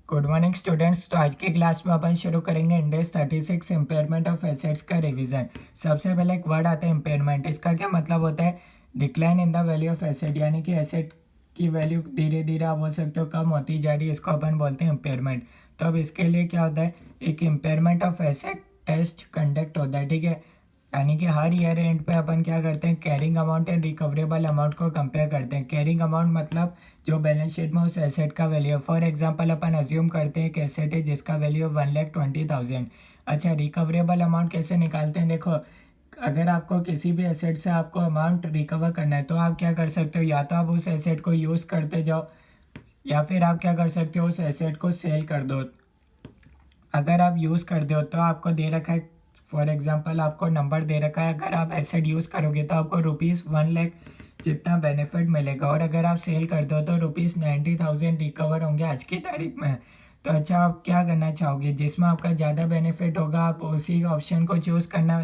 Good morning students. तो आज की क्लास में अपन शुरू करेंगे इंडेक्स 36 इम्पेयरमेंट ऑफ एसेट्स का रिवीजन। सबसे पहले एक वर्ड आता है इम्पेयरमेंट। इसका क्या मतलब होता है? Decline in the value of asset, यानी कि एसेट की वैल्यू धीरे धीरे आप बोल सकते हो कम होती जा रही है, इसको अपन बोलते हैं इम्पेयरमेंट। तो अब इसके लिए क्या होता है, एक impairment of asset test conduct होता है, ठीक है। यानी कि हर ईयर एंड पे अपन क्या करते हैं, carrying amount and recoverable amount को कंपेयर करते हैं। कैरिंग अमाउंट मतलब जो बैलेंस शीट में उस एसेट का वैल्यू है। फॉर एग्जांपल अपन अज्यूम करते हैं एक एसेट है जिसका वैल्यू है 1,20,000। अच्छा, रिकवरेबल अमाउंट कैसे निकालते हैं? देखो, अगर आपको किसी भी एसेट से आपको अमाउंट रिकवर करना है तो आप क्या कर सकते हो, या तो आप उस एसेट को यूज़ करते जाओ या फिर आप क्या कर सकते हो, उस एसेट को सेल कर दो। अगर आप यूज़ करते हो तो आपको दे रखा है, फॉर एग्जांपल आपको नंबर दे रखा है, अगर आप एसेट यूज़ करोगे तो आपको ₹1,00,000 जितना बेनिफिट मिलेगा, और अगर आप सेल करते हो तो ₹90,000 रिकवर होंगे आज की तारीख में। तो अच्छा, आप क्या करना चाहोगे? जिसमें आपका ज़्यादा बेनिफिट होगा आप उसी ऑप्शन को चूज़ करना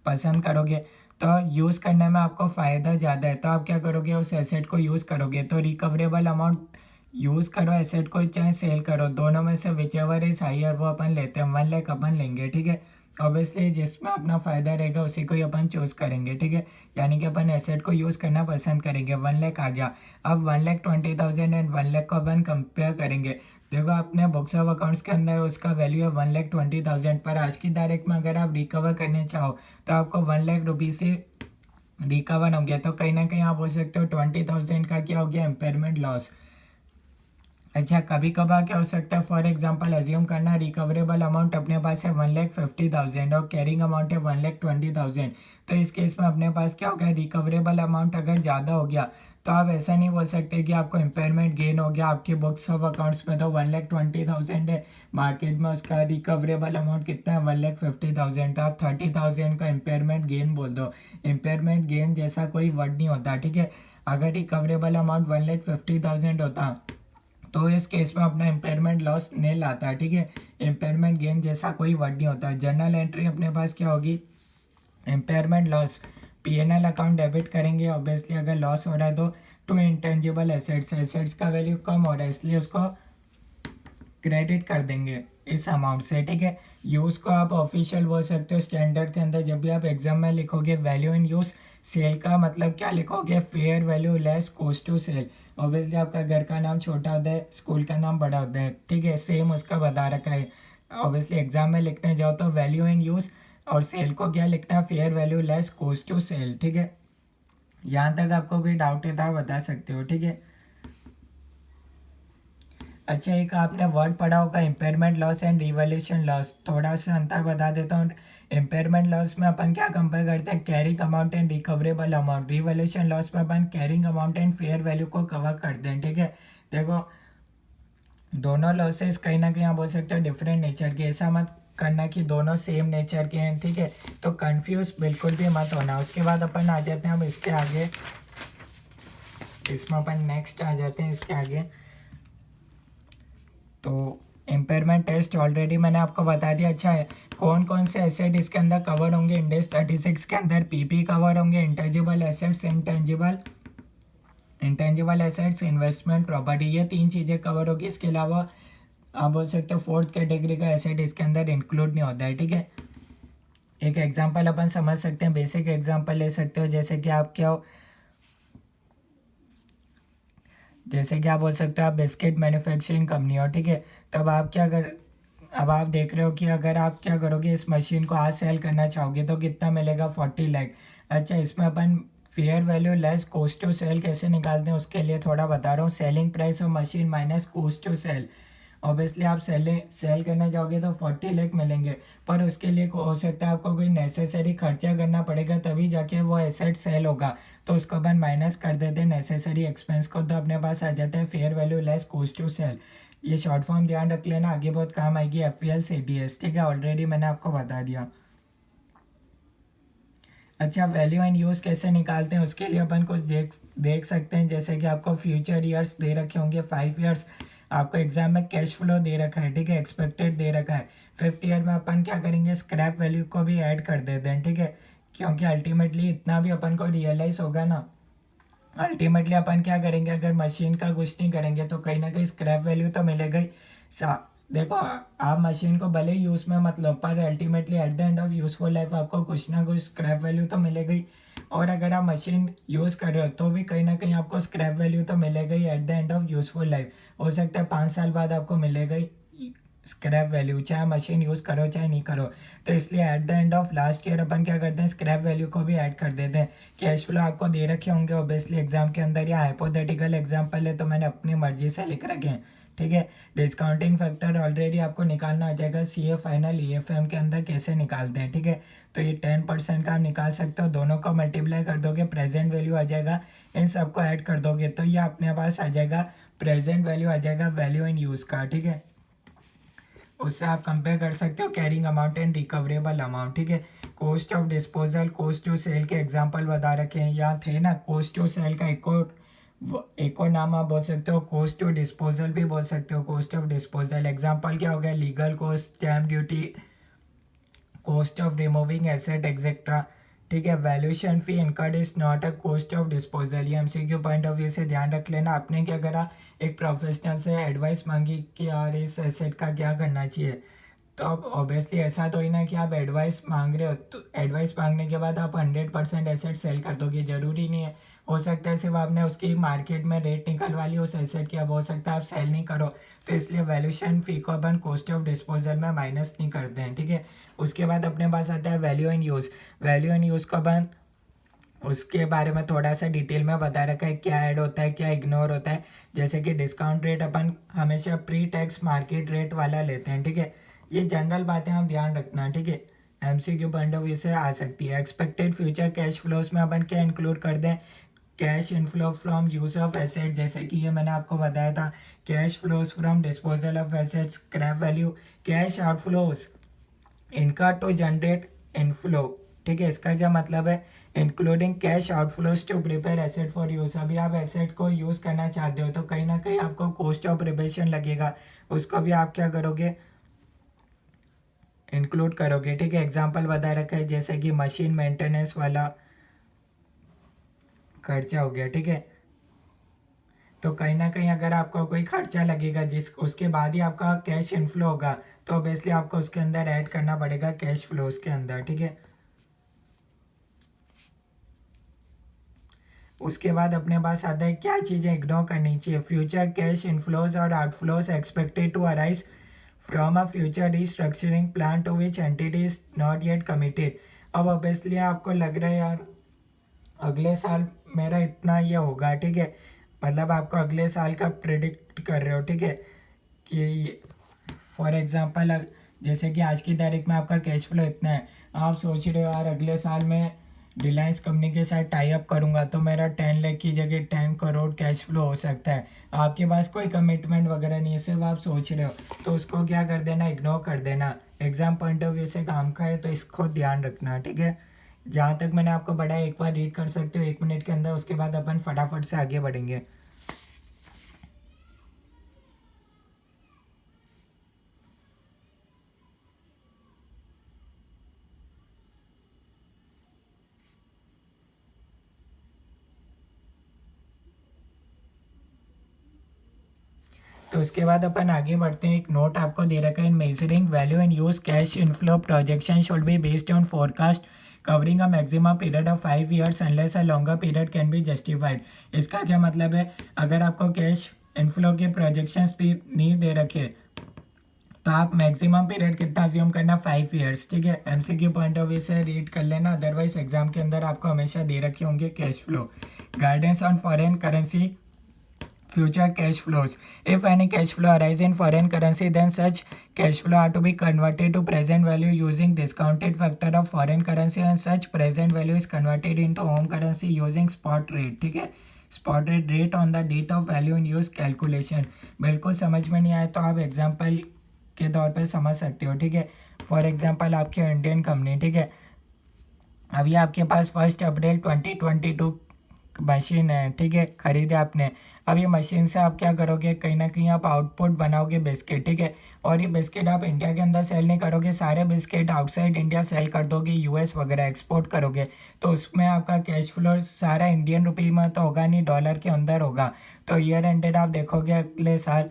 पसंद करोगे। तो यूज़ करने में आपको फ़ायदा ज़्यादा है, तो आप क्या करोगे, उस एसेट को यूज़ करोगे। तो रिकवरेबल अमाउंट यूज़ करो एसेट को चाहे सेल करो, दोनों में से विच एवर इज हायर वो अपन लेते हैं। 1,00,000 अपन लेंगे, ठीक है। ऑब्वियसली जिसमें अपना फ़ायदा रहेगा उसी को ही अपन चूज़ करेंगे, ठीक है। यानी कि अपन एसेट को यूज़ करना पसंद करेंगे। 1,00,000 आ गया। अब 1,20,000 एंड 1,00,000 को अपन कंपेयर करेंगे। देखो, अपने बुक्स ऑफ अकाउंट्स के अंदर उसका वैल्यू है 1,20,000, पर आज की तारीख में अगर आप रिकवर करने चाहो तो आपको 1,00,000 रुपीज़ से रिकवर हो गया। तो कहीं ना कहीं आप बोल सकते हो 20,000 का क्या हो गया, इम्पेयरमेंट लॉस। अच्छा, कभी कभार क्या हो सकता है, फॉर एग्जांपल अज्यूम करना रिकवरेबल अमाउंट अपने पास है 1,50,000 और कैरिंग अमाउंट है 1,20,000। तो इस केस में अपने पास क्या हो गया, रिकवरेबल अमाउंट अगर ज़्यादा हो गया तो आप ऐसा नहीं बोल सकते कि आपको इम्पेयरमेंट गेन हो गया। आपके बुक्स ऑफ अकाउंट्स में तो 1,20,000 है, मार्केट में उसका रिकवरेबल अमाउंट कितना है, 1,50,000। तो आप 30,000 का इम्पेयरमेंट गेन बोल दो। इम्पेयरमेंट गेन जैसा कोई वर्ड नहीं होता, ठीक है। अगर रिकवरेबल अमाउंट 1,50,000 होता तो इस केस में अपना इम्पेयरमेंट लॉस नील आता है, ठीक है। इम्पेयरमेंट गेन जैसा कोई वर्ड नहीं होता। जर्नल एंट्री अपने पास क्या होगी, impairment loss. PNL account debit करेंगे, ऑब्वियसली अगर लॉस हो रहा है तो टू इंटेंजिबल एसेट्स, एसेट्स का वैल्यू कम हो रहा है इसलिए उसको क्रेडिट कर देंगे इस अमाउंट से, ठीक है। यूज़ को आप ऑफिशियल बोल सकते हो स्टैंडर्ड के अंदर। जब भी आप एग्जाम में लिखोगे वैल्यू इन यूज़, सेल का मतलब क्या लिखोगे, fair value less cost to sell. Obviously आपका घर का नाम छोटा होता है, स्कूल का नाम बड़ा होता है, ठीक है, सेम उसका बता रखा है। ऑब्वियसली एग्जाम में लिखने जाओ तो वैल्यू इन यूज़ और सेल को क्या लिखना है, fair value less cost to sell, ठीक है। यहाँ तक आपको कोई डाउट है तो आप बता सकते हो, ठीक है। अच्छा, एक आपने वर्ड पढ़ा होगा impairment loss and revaluation loss. थोड़ा सा अंतर बता देता हूँ। इम्पेयरमेंट लॉस में अपन क्या कंपेयर करते हैं, carrying amount and recoverable amount. Revaluation loss में अपन carrying amount and fair value को कवर करते हैं, ठीक है। देखो, दोनों लॉसेस कहीं ना कहीं आप बोल सकते हो डिफरेंट नेचर के। ऐसा मत करना कि दोनों सेम नेचर के हैं, ठीक है। तो कंफ्यूज बिल्कुल भी मत होना। उसके बाद अपन आ जाते हैं अब इसके आगे, इसमें अपन नेक्स्ट आ जाते हैं इसके आगे। तो इम्पेयरमेंट टेस्ट ऑलरेडी मैंने आपको बता दिया। अच्छा है, कौन कौन से एसेट इसके अंदर कवर होंगे इंडेक्स 36 के अंदर। पीपी कवर होंगे, intangible assets, intangible assets, investment property, ये तीन चीज़ें कवर होगी। इसके अलावा आप बोल सकते हो फोर्थ कैटेगरी का एसेट इसके अंदर इंक्लूड नहीं होता है, ठीक है। एक एग्जांपल अपन समझ सकते हैं, बेसिक एग्जांपल ले सकते हो, जैसे कि आप क्या हो, जैसे कि आप बोल सकते हो आप बिस्किट मैन्युफैक्चरिंग कंपनी हो, ठीक है। तब आप क्या कर अब आप देख रहे हो कि अगर आप क्या करोगे, इस मशीन को आज सेल करना चाहोगे तो कितना मिलेगा, 40 लाख। अच्छा, इसमें अपन fair value less cost to sell कैसे निकालते हैं उसके लिए थोड़ा बता रहा हूँ। Selling price of machine minus cost to sell. Obviously आप सेल करने जाओगे तो 40 लाख मिलेंगे, पर उसके लिए हो सकता है आपको कोई नेसेसरी खर्चा करना पड़ेगा तभी जाके वो एसेट सेल होगा। तो उसको अपन माइनस कर देते हैं नेसेसरी एक्सपेंस को, तो अपने पास आ जाता है fair value less cost to sell. ये शॉर्ट फॉर्म ध्यान रख लेना, आगे बहुत काम आएगी। FVL CDS, ठीक है, ऑलरेडी मैंने आपको बता दिया। अच्छा, वैल्यू एंड यूज़ कैसे निकालते हैं उसके लिए अपन कुछ देख सकते हैं। जैसे कि आपको फ्यूचर ईयर्स दे रखे होंगे 5 ईयर्स, आपको एग्जाम में कैश फ्लो दे रखा है, ठीक है, एक्सपेक्टेड दे रखा है। फिफ्थ ईयर में अपन क्या करेंगे, स्क्रैप वैल्यू को भी ऐड कर देते हैं, ठीक है, क्योंकि अल्टीमेटली इतना भी अपन को रियलाइज होगा ना अल्टीमेटली अपन क्या करेंगे, अगर मशीन का कुछ नहीं करेंगे तो कहीं ना कहीं स्क्रैप वैल्यू तो मिलेगा ही। देखो, आप मशीन को भले ही यूज़ में मत लो, पर ultimately at the end of useful life आपको कुछ ना कुछ स्क्रैप वैल्यू तो मिलेगा ही। और अगर आप मशीन यूज़ कर रहे हो तो भी कहीं ना कहीं आपको स्क्रैप वैल्यू तो मिलेगा ही at the end of useful life. हो सकता है 5 साल बाद आपको मिलेगा ही स्क्रैप वैल्यू, चाहे मशीन यूज़ करो चाहे नहीं करो। तो इसलिए at the end of last year अपन क्या करते हैं, स्क्रैप वैल्यू को भी ऐड कर देते हैं। कैश फ्लो आपको दे रखे होंगे ऑब्वियसली एग्जाम के अंदर, या हाइपोथेटिकल एग्जाम्पल है तो मैंने अपनी मर्जी से लिख रखे हैं। ठीक है, डिस्काउंटिंग फैक्टर ऑलरेडी आपको निकालना आ जाएगा CA फाइनल EFM के अंदर कैसे निकालते हैं। ठीक है, तो ये 10% का आप निकाल सकते हो, दोनों को मल्टीप्लाई कर दोगे प्रेजेंट वैल्यू आ जाएगा, इन सबको ऐड कर दोगे तो ये अपने पास आ जाएगा प्रेजेंट वैल्यू आ जाएगा वैल्यू इन यूज़ का। ठीक है, उससे आप कंपेयर कर सकते हो carrying amount and recoverable amount. ठीक है, cost of disposal, cost to sell के एग्जांपल बता रखे हैं, यहाँ थे ना। कॉस्ट टू सेल का एक और नाम आप बोल सकते हो, कॉस्ट टू डिस्पोजल भी बोल सकते हो। कॉस्ट ऑफ डिस्पोजल एग्जांपल क्या हो गया, legal cost, stamp duty, cost of removing asset etcetera. ठीक है, valuation fee incurred is not a cost of disposal. ये MCQ पॉइंट ऑफ व्यू से ध्यान रख लेना। आपने क्या करा, एक प्रोफेशनल से एडवाइस मांगी कि यार इस एसेट का क्या करना चाहिए, तो अब ऑब्वियसली ऐसा तो ही ना कि आप एडवाइस मांग रहे हो तो एडवाइस मांगने के बाद आप 100% एसेट सेल कर दोगे, ज़रूरी नहीं है। हो सकता है सिर्फ आपने उसकी मार्केट में रेट निकलवा ली उस एसेट की, अब हो सकता है आप सेल नहीं करो, तो इसलिए वैल्यूएशन फी को अपन कॉस्ट ऑफ डिस्पोजल में माइनस नहीं करते हैं। ठीक है, उसके बाद अपने पास आता है value in use. Value in use को अपन उसके बारे में थोड़ा सा डिटेल में बता रखा है, क्या ऐड होता है क्या इग्नोर होता है। जैसे कि डिस्काउंट रेट अपन हमेशा प्री टैक्स मार्केट रेट वाला लेते हैं। ठीक है, ये जनरल बातें हम ध्यान रखना। ठीक है, MCQ पॉइंट ऑफ व्यू से आ सकती है। एक्सपेक्टेड फ्यूचर कैश फ्लोज में अपन क्या इंक्लूड कर दें, cash inflow from use of asset, जैसे कि ये मैंने आपको बताया था, cash flows from disposal of asset, scrap value, cash outflows इनका टू जनरेट इनफ्लो। ठीक है, इसका क्या मतलब है, including cash outflows to prepare asset for use. अभी आप एसेट को यूज़ करना चाहते हो तो कहीं ना कहीं आपको कॉस्ट ऑफ प्रिपरेशन लगेगा, उसको भी आप क्या करोगे, इंक्लूड करोगे। ठीक है, एग्जांपल बता रखा है जैसे कि मशीन मेंटेनेंस वाला खर्चा हो गया। ठीक है, तो कहीं ना कहीं अगर आपको कोई खर्चा लगेगा जिस उसके बाद ही आपका कैश इनफ्लो होगा, तो ऑब्वियसली आपको उसके अंदर ऐड करना पड़ेगा कैश फ्लोज के अंदर। ठीक है, उसके बाद अपने पास आता है क्या चीज़ें इग्नोर करनी चाहिए, फ्यूचर कैश इनफ्लोज और outflows expected to arise from a future restructuring plan to which entity is not yet committed. अब ऑब्वियसली आपको लग रहा है यार अगले साल मेरा इतना ये होगा। ठीक है, मतलब आपको अगले साल का प्रिडिक्ट कर रहे हो। ठीक है, कि फॉर एग्जांपल जैसे कि आज की तारीख में आपका कैश फ्लो इतना है, आप सोच रहे हो यार अगले साल में रिलायंस कंपनी के साथ टाई अप करूंगा तो मेरा 10 लाख की जगह 10 करोड़ कैश फ्लो हो सकता है। आपके पास कोई कमिटमेंट वगैरह नहीं है, सिर्फ आप सोच रहे हो, तो उसको क्या कर देना, इग्नोर कर देना। एग्जाम पॉइंट ऑफ व्यू से काम का है तो इसको ध्यान रखना। ठीक है, जहाँ तक मैंने आपको बढ़ाया एक बार रीड कर सकते हो 1 मिनट के अंदर, उसके बाद अपन फटाफट से आगे बढ़ेंगे। तो उसके बाद अपन आगे बढ़ते हैं। एक नोट आपको दे रखा है, इन measuring value and use cash inflow projection should be based on forecast covering a maximum period of 5 years unless a longer period can be justified. इसका क्या मतलब है, अगर आपको कैश इनफ्लो के प्रोजेक्शंस भी नहीं दे रखे तो आप मैक्सिमम पीरियड कितना अज्यूम करना, 5 years। ठीक है, MCQ पॉइंट ऑफ व्यू से रीड कर लेना, अदरवाइज एग्जाम के अंदर आपको हमेशा दे रखे होंगे cash flow. Guidance on foreign currency future cash flows. If any cash flow arise in foreign currency, then such cash flow are to be converted to present value using discounted factor of foreign currency, and such present value is converted into home currency using spot rate। ठीक है, spot rate on the date of value in use calculation। बिल्कुल समझ में नहीं आए तो आप example के तौर पे समझ सकते हो। ठीक है, फॉर एग्जाम्पल आपकी इंडियन कंपनी, ठीक है, अभी आपके पास 1 अप्रैल 2022 मशीन है, ठीक है, खरीदे आपने। अब ये मशीन से आप क्या करोगे, कहीं ना कहीं आप आउटपुट बनाओगे बिस्किट, ठीक है, और ये बिस्किट आप इंडिया के अंदर सेल नहीं करोगे, सारे बिस्किट आउटसाइड इंडिया सेल कर दोगे, यूएस वगैरह एक्सपोर्ट करोगे। तो उसमें आपका कैश फ्लो सारा इंडियन रुपी में तो होगा नहीं, डॉलर के अंदर होगा। तो ईयर एंडेड आप देखोगे अगले साल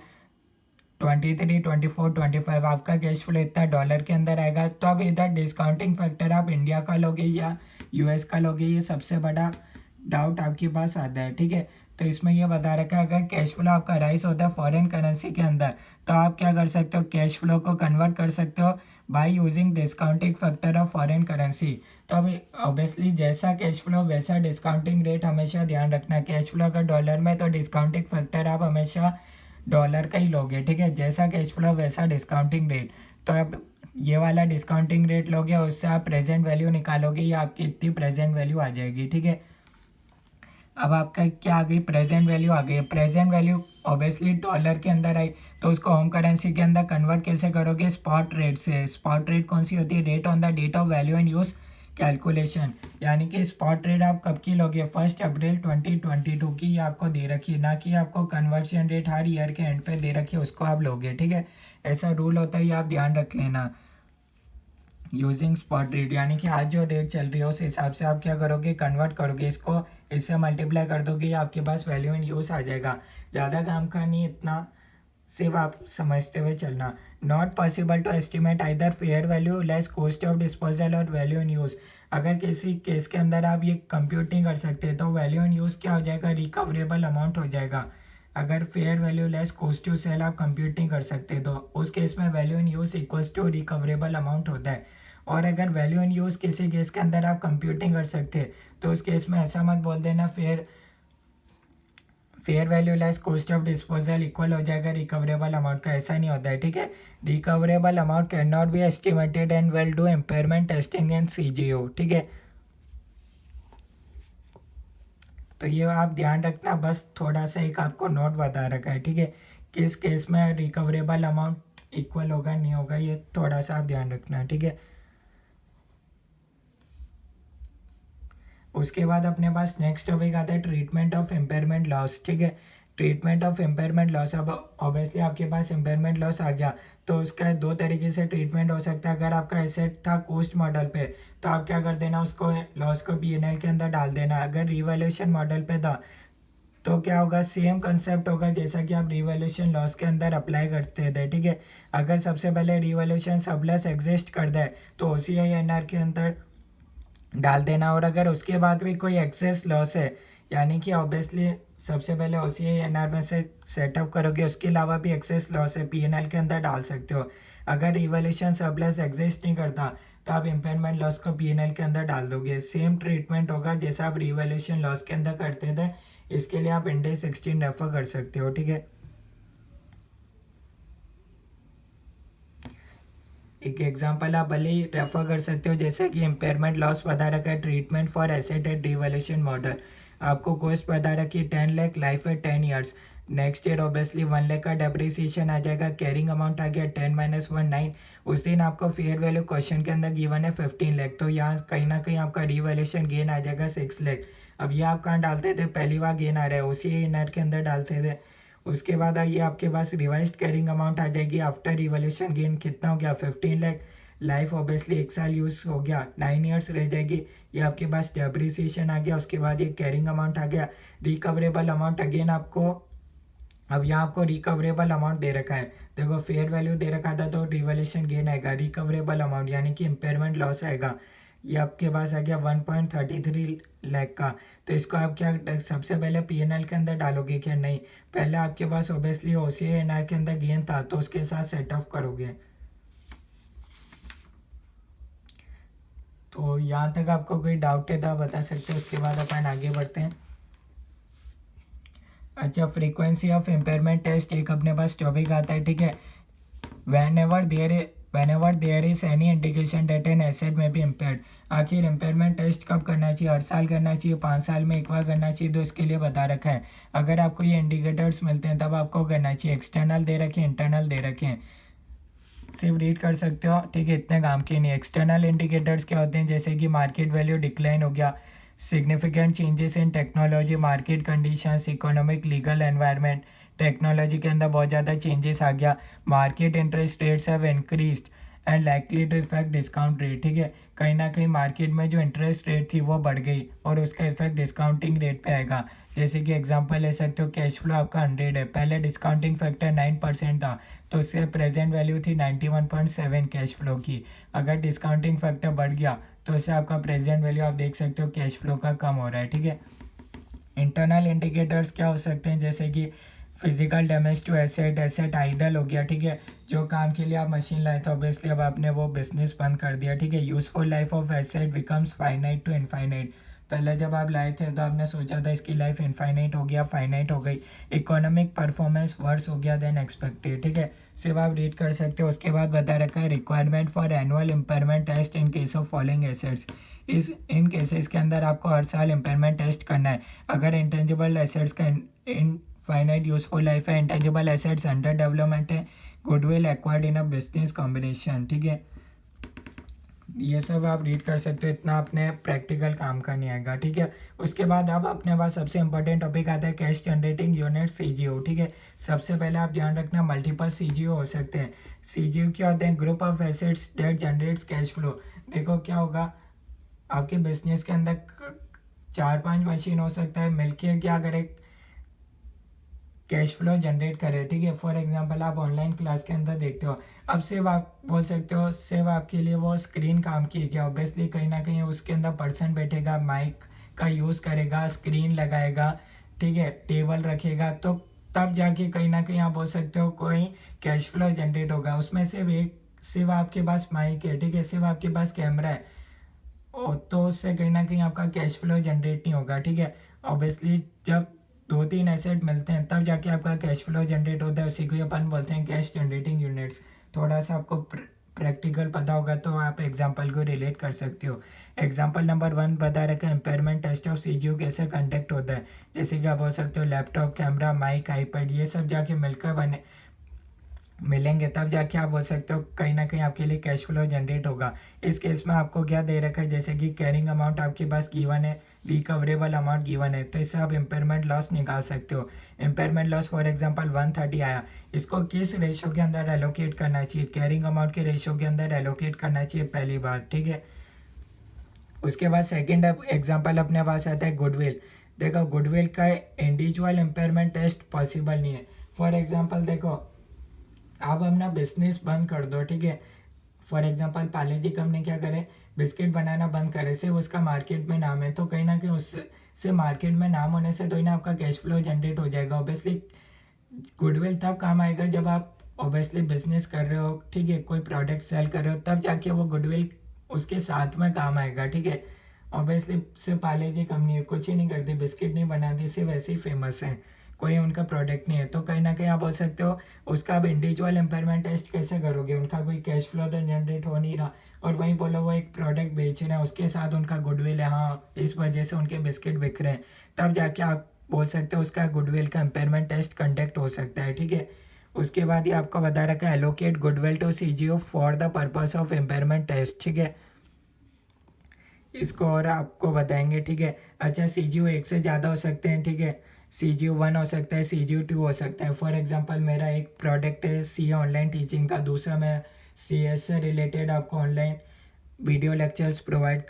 23, 24, 25 आपका कैश फ्लो इतना डॉलर के अंदर आएगा। तो अब इधर डिस्काउंटिंग फैक्टर आप इंडिया का लोगे या यूएस का लोगे, ये सबसे बड़ा डाउट आपके पास आता है, ठीक है। तो इसमें यह बता रखा है अगर कैश फ्लो आपका राइज होता है फॉरेन करेंसी के अंदर, तो आप क्या कर सकते हो, कैश फ्लो को कन्वर्ट कर सकते हो by using discounting factor of foreign currency. तो अब ऑब्वियसली जैसा कैश फ्लो वैसा डिस्काउंटिंग रेट, हमेशा ध्यान रखना। कैश फ्लो अगर डॉलर में तो डिस्काउंटिंग फैक्टर आप हमेशा डॉलर का ही लोगे, ठीक है, जैसा कैश फ्लो वैसा डिस्काउंटिंग रेट। तो अब ये वाला डिस्काउंटिंग रेट लोगे, उससे आप प्रेजेंट वैल्यू निकालोगे, या आपकी इतनी प्रेजेंट वैल्यू आ जाएगी, ठीक है। अब आपका क्या आ गई, प्रेजेंट वैल्यू आ गई। प्रेजेंट वैल्यू ऑब्वियसली डॉलर के अंदर आई, तो उसको होम करेंसी के अंदर कन्वर्ट कैसे करोगे, स्पॉट रेट से। स्पॉट रेट कौन सी होती है, rate on the date of value and use calculation. यानी कि स्पॉट रेट आप कब की लोगे, 1 अप्रैल 2022 की आपको दे रखी है, ना कि आपको कन्वर्शन रेट हर ईयर के एंड पे दे रखी है, उसको आप लोगे, ठीक है। ऐसा रूल होता है, ये आप ध्यान रख लेना। यूजिंग स्पॉट रेट यानी कि आज जो रेट चल रही है उस हिसाब से आप क्या करोगे, कन्वर्ट करोगे, इसको इससे मल्टीप्लाई कर दोगे, आपके पास वैल्यू इन यूज़ आ जाएगा। ज़्यादा काम का नहीं, इतना सिर्फ आप समझते हुए चलना। Not possible to estimate either fair value less cost of disposal और वैल्यू इन यूज़। अगर किसी केस के अंदर आप ये कंप्यूटिंग कर सकते हैं तो वैल्यू इन यूज़ क्या हो जाएगा, रिकवरेबल अमाउंट हो जाएगा। अगर fair value less cost to sell आप कंप्यूटिंग कर सकते हैं तो उस केस में value in use equals to recoverable amount होता है। और अगर वैल्यू इन यूज़ किसी केस के अंदर आप कंप्यूटिंग कर सकते हैं तो उस केस में ऐसा मत बोल देना fair value less cost of disposal equal हो जाएगा रिकवरेबल अमाउंट का, ऐसा नहीं होता है, ठीक है। Recoverable amount can not B estimated and will do impairment testing in CGO, ठीक है। तो ये आप ध्यान रखना, बस थोड़ा सा एक आपको नोट बता रखा है, ठीक है। किस केस में रिकवरेबल अमाउंट इक्वल होगा नहीं होगा, ये थोड़ा सा आप ध्यान रखना, ठीक है। उसके बाद अपने पास नेक्स्ट टॉपिक आता है ट्रीटमेंट ऑफ इम्पेयरमेंट लॉस, ठीक है। ट्रीटमेंट ऑफ इम्पेयरमेंट लॉस, अब ऑब्वियसली आपके पास इम्पेयरमेंट लॉस आ गया तो उसका दो तरीके से ट्रीटमेंट हो सकता है। अगर आपका एसेट था कॉस्ट मॉडल पे तो आप क्या कर देना, उसको लॉस को पीएनएल के अंदर डाल देना। अगर रिवैल्यूएशन मॉडल पे था तो क्या होगा, सेम कंसेप्ट होगा जैसा कि आप रिवैल्यूएशन लॉस के अंदर अप्लाई करते थे, ठीक है। अगर सबसे पहले रिवैल्यूएशन सरप्लस एग्जिस्ट कर दे तो ओसीआईएनआर के अंदर डाल देना। और अगर उसके बाद भी कोई एक्सेस लॉस है, यानी कि ऑब्वियसली सबसे पहले ओसीआईएनआर में से सेटअप करोगे, उसके अलावा भी एक्सेस लॉस है पीएनएल के अंदर डाल सकते हो। अगर रिवैल्यूएशन सरप्लस एग्जिस्ट नहीं करता तो आप इम्पेयरमेंट लॉस को पीएनएल के अंदर डाल दोगे। सेम ट्रीटमेंट होगा जैसा आप रिवैल्यूएशन लॉस के अंदर करते थे। इसके लिए आप इंडेक्स 16 रेफर कर सकते हो, ठीक है। एक एग्जांपल आप भले ही रेफर कर सकते हो, जैसे कि इम्पेयरमेंट लॉस बता रखा है treatment for asset eight revaluation model. आपको कॉस्ट बता रखी है 10 लाख, लाइफ है 10 years. Next year obviously 1 lakh का डेप्रिसिएशन आ जाएगा, कैरिंग अमाउंट आ गया 10 - 1 9। उस दिन आपको फेयर वैल्यू क्वेश्चन के अंदर गिवन है 15 लाख, तो यहाँ कहीं ना कहीं आपका रिवैल्यूएशन गेन आ जाएगा 6 लाख। अब ये आप कहाँ डालते थे, पहली बार गेन आ रहा है ओसीआईएनआर के अंदर डालते थे। उसके बाद ये आपके पास रिवाइज्ड कैरिंग अमाउंट आ जाएगी आफ्टर रिवैल्यूएशन गेन, कितना हो गया 15 लाख। लाइफ ऑब्वियसली 1 साल यूज हो गया, 9 ईयर्स रह जाएगी। ये आपके पास डेप्रिसिएशन आ गया, उसके बाद ये कैरिंग अमाउंट आ गया। रिकवरेबल अमाउंट अगेन आपको, अब यहाँ आपको रिकवरेबल अमाउंट दे रखा है, देखो फेयर वैल्यू दे रखा था तो रिवैल्यूएशन गेन आएगा, रिकवरेबल अमाउंट यानी कि इम्पेयरमेंट लॉस आएगा। ये आपके पास आ गया 1.33 लाख का। तो इसको आप क्या सबसे पहले पीएनएल के अंदर डालोगे क्या, नहीं, पहले आपके पास ऑब्वियसली ओसीआईएनआर के अंदर गेन था तो उसके साथ सेट ऑफ करोगे। तो यहाँ तक आपको कोई डाउट है तो आप बता सकते हो, उसके बाद अपन आगे बढ़ते हैं। अच्छा, फ्रीक्वेंसी ऑफ इम्पेयरमेंट टेस्ट एक अपने पास टॉपिक आता है, ठीक है। whenever there is any indication that an asset may be impaired। आखिर इम्पेयरमेंट टेस्ट कब करना चाहिए, 8 साल करना चाहिए, 5 साल में एक बार करना चाहिए, तो इसके लिए बता रखा है। अगर आपको ये इंडिकेटर्स मिलते हैं तब आपको करना चाहिए। एक्सटर्नल दे रखे हैं, इंटरनल दे रखे हैं, सिर्फ रीड कर सकते हो, ठीक है, इतने काम के नहीं। एक्सटर्नल इंडिकेटर्स क्या होते हैं, जैसे कि मार्केट वैल्यू डिक्लाइन हो गया, significant changes in technology, market conditions, economic, legal environment. Technology के अंदर बहुत ज़्यादा चेंजेस आ गया। Market interest rates have increased and likely to effect discount rate, ठीक है। कहीं ना कहीं मार्केट में जो इंटरेस्ट रेट थी वो बढ़ गई और उसका इफेक्ट डिस्काउंटिंग रेट पे आएगा। जैसे कि एग्जांपल ले सकते हो, कैश फ्लो आपका 100 है, पहले डिस्काउंटिंग फैक्टर 9% था, तो उससे प्रेजेंट वैल्यू थी 91.7 कैश फ्लो की। अगर डिस्काउंटिंग फैक्टर बढ़ गया तो उससे आपका प्रेजेंट वैल्यू आप देख सकते हो कैश फ्लो का कम हो रहा है, ठीक है। इंटरनल इंडिकेटर्स क्या हो सकते हैं, जैसे कि physical damage to asset, asset idle हो गया, ठीक है। जो काम के लिए आप मशीन लाए थे ऑब्वियसली अब आपने वो बिजनेस बंद कर दिया, ठीक है। Useful life of asset becomes finite to infinite. पहले जब आप लाए थे तो आपने सोचा था इसकी लाइफ इनफाइनाइट हो गया, फाइनाइट हो गई। इकोनॉमिक परफॉर्मेंस वर्स हो गया देन एक्सपेक्टेड, ठीक है। सिर्फ आप रीड कर सकते हो। उसके बाद बता रखा है requirement for annual impairment test in case of following assets. इन केसेस के अंदर आपको हर साल इम्पेयरमेंट टेस्ट करना है। अगर इंटेंजिबल एसेट्स का इनफाइनाइट यूजफुल लाइफ है, इंटेंजिबल एसेट्स अंडर डेवलपमेंट है, goodwill acquired in a business combination, ठीक है। ये सब आप रीड कर सकते हो, इतना अपने प्रैक्टिकल काम का नहीं आएगा, ठीक है। उसके बाद अब अपने पास सबसे इंपॉर्टेंट टॉपिक आता है कैश जनरेटिंग यूनिट, सीजीओ, ठीक है। सबसे पहले आप ध्यान रखना मल्टीपल सीजीओ हो सकते हैं। सीजीओ क्या होते हैं, group of assets that generates cash flow. देखो क्या होगा, आपके बिजनेस के अंदर 4-5 मशीन हो सकता है, मिलके क्या करे, कैश फ्लो जनरेट करे, ठीक है। फॉर एग्जांपल आप ऑनलाइन क्लास के अंदर देखते हो, अब सिर्फ आप बोल सकते हो सिर्फ आपके लिए वो स्क्रीन काम की क्या, ऑब्वियसली कहीं ना कहीं उसके अंदर पर्सन बैठेगा, माइक का यूज़ करेगा, स्क्रीन लगाएगा, ठीक है, टेबल रखेगा, तो तब जाके कहीं ना कहीं आप बोल सकते हो कोई कैश फ्लो जनरेट होगा। उसमें सिर्फ आपके पास माइक है, ठीक है, सिर्फ आपके पास कैमरा है, तो उससे कहीं ना कहीं आपका कैश फ्लो जनरेट नहीं होगा, ठीक है। ऑब्वियसली जब 2-3 एसेट मिलते हैं तब जाके आपका कैश फ्लो जनरेट होता है, उसी को अपन बोलते हैं कैश जनरेटिंग यूनिट्स। थोड़ा सा आपको प्रैक्टिकल पता होगा तो आप एग्जांपल को रिलेट कर सकते हो। एग्जांपल नंबर 1 बता रखा है इम्पेयरमेंट टेस्ट ऑफ सीजीओ कैसे कंडक्ट होता है। जैसे कि आप बोल सकते हो लैपटॉप, कैमरा, माइक, आईपैड, ये सब जाके मिलेंगे तब जाके आप बोल सकते हो कहीं ना कहीं आपके लिए कैश फ्लो जनरेट होगा। इस केस में आपको क्या दे रखा है, जैसे कि कैरिंग अमाउंट आपके पास गिवन है, रिकवरेबल अमाउंट गिवन है, तो इससे आप इम्पेयरमेंट लॉस निकाल सकते हो। इम्पेयरमेंट लॉस फॉर एग्जांपल 130 आया, इसको किस रेशो के अंदर एलोकेट करना चाहिए, कैरिंग अमाउंट के रेशो के अंदर एलोकेट करना चाहिए, पहली बात, ठीक है। उसके बाद सेकेंड एग्जाम्पल अपने पास आता है गुडविल। देखो गुडविल का इंडिविजुअल इम्पेयरमेंट टेस्ट पॉसिबल नहीं है। फॉर एग्जाम्पल देखो आप अपना बिजनेस बंद कर दो, ठीक है। For example Parle G company क्या करे, बिस्किट बनाना बंद करे, सिर्फ उसका मार्केट में नाम है, तो कहीं ना कहीं उससे मार्केट में नाम होने से तो ही ना आपका कैश फ्लो जनरेट हो जाएगा। ऑब्वियसली गुडविल तब काम आएगा जब आप ऑब्वियसली बिजनेस कर रहे हो, ठीक है, कोई प्रोडक्ट सेल कर रहे हो, तब जाके वो गुडविल उसके साथ में काम आएगा, ठीक है। ऑब्वियसली सिर्फ पार्ले जी कंपनी कुछ ही नहीं करती, बिस्किट नहीं बनाती, सिर्फ ऐसे ही फेमस है, कोई उनका प्रोडक्ट नहीं है, तो कहीं ना कहीं आप बोल सकते हो उसका आप इंडिविजुअल इम्पेयरमेंट टेस्ट कैसे करोगे, उनका कोई कैश फ्लो तो जनरेट हो नहीं रहा, और वहीं बोलो वो एक प्रोडक्ट बेच रहे हैं, उसके साथ उनका गुडविल है, हाँ इस वजह से उनके बिस्किट बिक रहे हैं, तब जाके आप बोल सकते हो उसका गुडविल का इम्पेयरमेंट टेस्ट कंडक्ट हो सकता है, ठीक है। उसके बाद ही आपको बता रखा है allocate goodwill to CGO for the purpose of impairment test, ठीक है। इसको और आपको बताएंगे, ठीक है। अच्छा सीजीओ एक से ज़्यादा हो सकते हैं, ठीक है, CGO1 हो सकता है, CGO2 हो सकता है। फॉर एग्जांपल मेरा एक प्रोडक्ट है सी ऑनलाइन टीचिंग का, दूसरा मैं CS से रिलेटेड आपको ऑनलाइन वीडियो लेक्चर्स प्रोवाइड